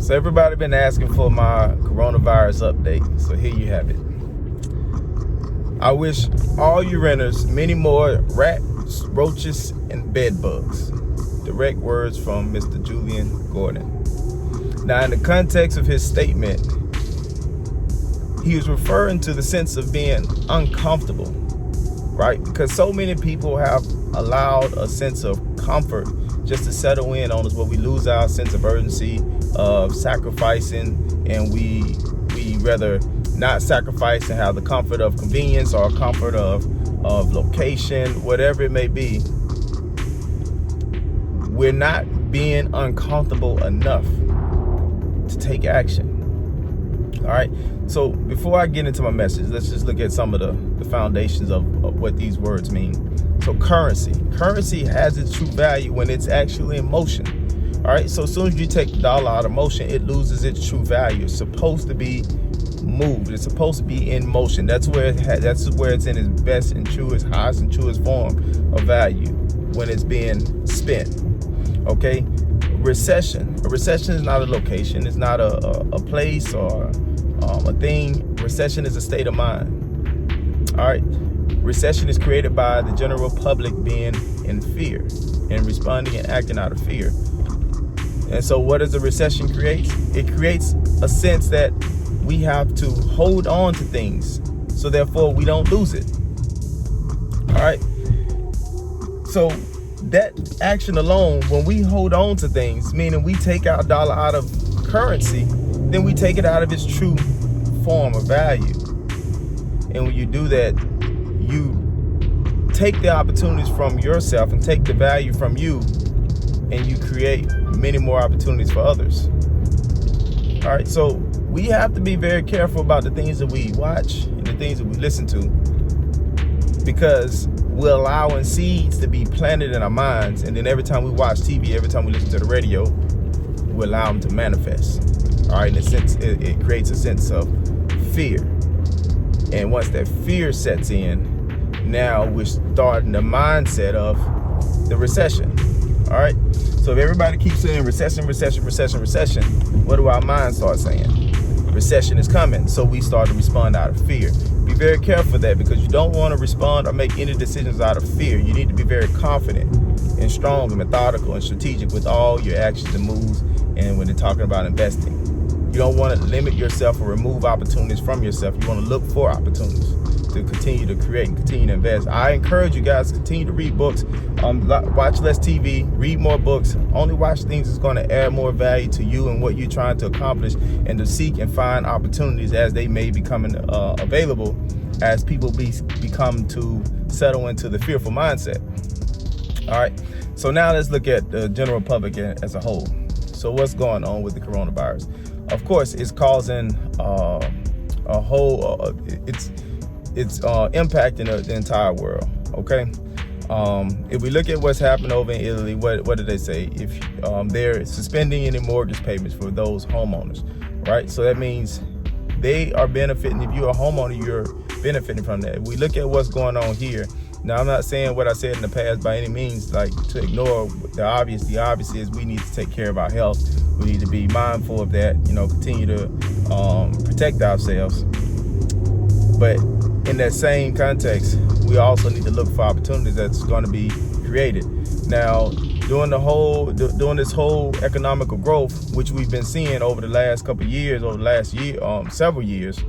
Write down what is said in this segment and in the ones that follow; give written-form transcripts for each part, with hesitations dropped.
So everybody been asking for my coronavirus update. So here you have it. I wish all you renters many more rats, roaches, and bed bugs. Direct words from Mr. Julian Gordan. Now, in the context of his statement, he was referring to the sense of being uncomfortable, right? Because so many people have allowed a sense of comfort just to settle in on us, where we lose our sense of urgency of sacrificing, and we rather not sacrifice and have the comfort of convenience or comfort of location, whatever it may be. We're not being uncomfortable enough to take action. All right. So before I get into my message, let's just look at some of the foundations of what these words mean. So currency has its true value when it's actually in motion. All right. So as soon as you take the dollar out of motion, it loses its true value. It's supposed to be moved. It's supposed to be in motion. That's where it's in its best and truest, highest and truest form of value, when it's being spent. Okay. Recession. A recession is not a location. It's not a place or a thing. Recession is a state of mind. All right. Recession is created by the general public being in fear and responding and acting out of fear. And so what does a recession create? It creates a sense that we have to hold on to things, so therefore we don't lose it. All right. So that action alone, when we hold on to things, meaning we take our dollar out of currency, then we take it out of its true form of value. And when you do that, you take the opportunities from yourself and take the value from you, and you create many more opportunities for others. All right. So we have to be very careful about the things that we watch and the things that we listen to, because we're allowing seeds to be planted in our minds, and then every time we watch TV, every time we listen to the radio, we allow them to manifest. All right, in a sense, it creates a sense of fear, and once that fear sets in, now we're starting the mindset of the recession. All right, so if everybody keeps saying recession, what do our minds start saying? Recession is coming, so we start to respond out of fear. Be very careful of that, because you don't want to respond or make any decisions out of fear. You need to be very confident and strong and methodical and strategic with all your actions and moves. And when they're talking about investing, you don't want to limit yourself or remove opportunities from yourself. You want to look for opportunities to continue to create and continue to invest. I encourage you guys to continue to read books, watch less TV, read more books, only watch things that's going to add more value to you and what you're trying to accomplish, and to seek and find opportunities as they may be coming available, as people become to settle into the fearful mindset. All right. So now let's look at the general public as a whole. So what's going on with the coronavirus? Of course, it's causing a whole, it's impacting the entire world. Okay. If we look at what's happened over in Italy, what did they say? If they're suspending any mortgage payments for those homeowners, right? So that means they are benefiting. If you're a homeowner, you're benefiting from that. If we look at what's going on here. Now, I'm not saying what I said in the past by any means, like to ignore the obvious. The obvious is we need to take care of our health. We need to be mindful of that, continue to protect ourselves. But in that same context, we also need to look for opportunities that's going to be created. Now, during this whole economical growth, which we've been seeing over the last couple of years, over the last year, several years,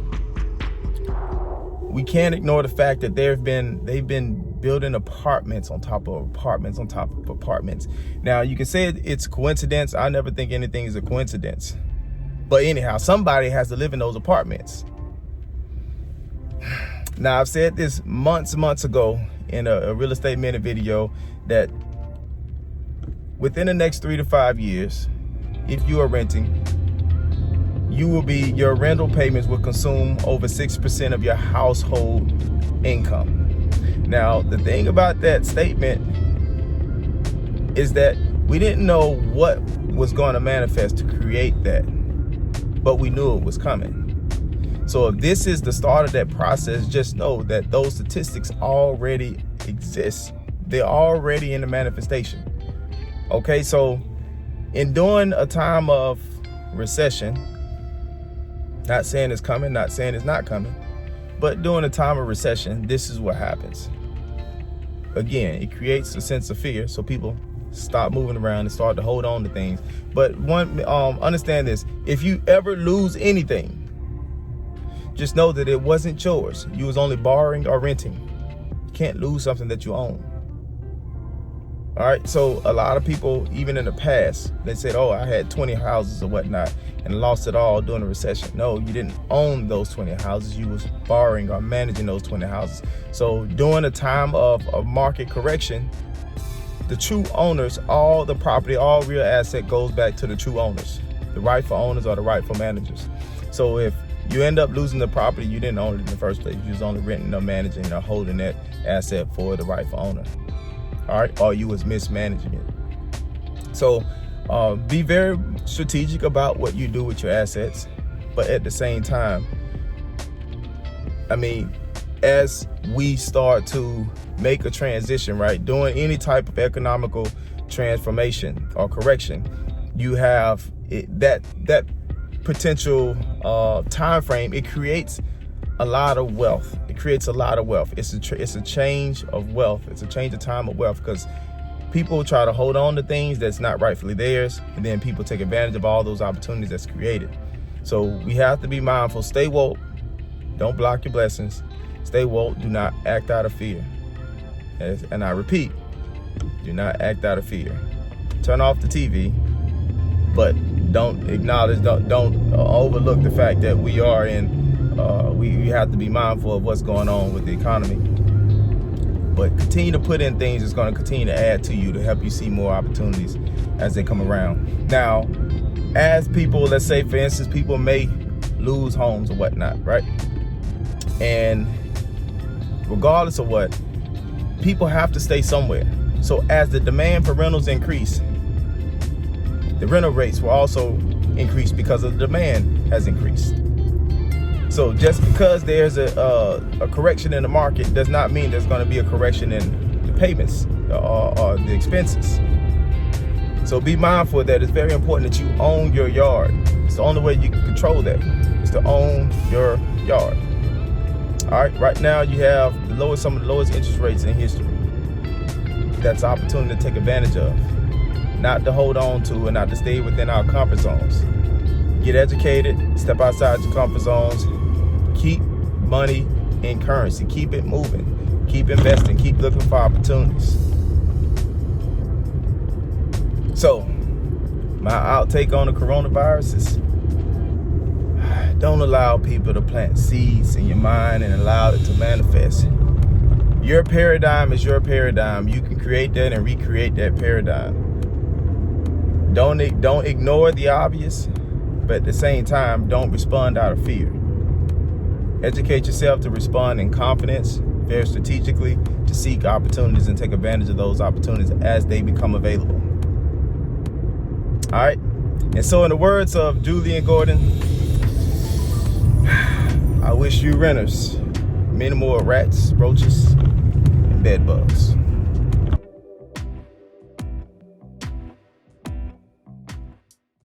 we can't ignore the fact that they've been building apartments on top of apartments on top of apartments. Now, you can say it's coincidence. I never think anything is a coincidence. But anyhow, somebody has to live in those apartments. Now, I've said this months ago in a real estate minute video, that within the next 3 to 5 years, if you are renting, your rental payments will consume over 6% of your household income. Now, the thing about that statement is that we didn't know what was going to manifest to create that, but we knew it was coming. So if this is the start of that process, just know that those statistics already exist. They're already in the manifestation. Okay, so in during a time of recession, not saying it's coming, not saying it's not coming, but during a time of recession, this is what happens. Again, it creates a sense of fear, so people stop moving around and start to hold on to things. But understand this: if you ever lose anything, just know that it wasn't yours. You was only borrowing or renting. You can't lose something that you own. All right, so a lot of people, even in the past, they said, oh, I had 20 houses or whatnot and lost it all during the recession. No, you didn't own those 20 houses. You was borrowing or managing those 20 houses. So during a time of market correction, the true owners, all the property, all real asset goes back to the true owners. The rightful owners are the rightful managers. So if you end up losing the property, you didn't own it in the first place. You was only renting or managing or holding that asset for the rightful owner. All right, or you was mismanaging it. So be very strategic about what you do with your assets, but at the same time, I mean, as we start to make a transition, right, doing any type of economical transformation or correction, you have that potential time frame. It creates a lot of wealth. It creates a lot of wealth. It's a change of wealth. It's a change of time of wealth, because people try to hold on to things that's not rightfully theirs, and then people take advantage of all those opportunities that's created. So we have to be mindful. Stay woke. Don't block your blessings. Stay woke. Do not act out of fear. And I repeat, do not act out of fear. Turn off the TV, but don't overlook the fact that we are in. We have to be mindful of what's going on with the economy. But continue to put in things that's going to continue to add to you, to help you see more opportunities as they come around. Now, as people, let's say, for instance, people may lose homes or whatnot, right? And regardless of what, people have to stay somewhere. So as the demand for rentals increase, the rental rates will also increase because the demand has increased. So just because there's a correction in the market does not mean there's going to be a correction in the payments or the expenses. So be mindful that it's very important that you own your yard. It's the only way you can control that, is to own your yard. All right, right now you have some of the lowest interest rates in history. That's an opportunity to take advantage of, not to hold on to and not to stay within our comfort zones. Get educated, step outside your comfort zones, keep money in currency, keep it moving, keep investing, keep looking for opportunities. So, my outtake on the coronavirus is, don't allow people to plant seeds in your mind and allow it to manifest. Your paradigm is your paradigm. You can create that and recreate that paradigm. Don't ignore the obvious, but at the same time, don't respond out of fear. Educate yourself to respond in confidence, very strategically, to seek opportunities and take advantage of those opportunities as they become available. All right. And so in the words of Julian Gordan, I wish you renters many more rats, roaches, and bed bugs.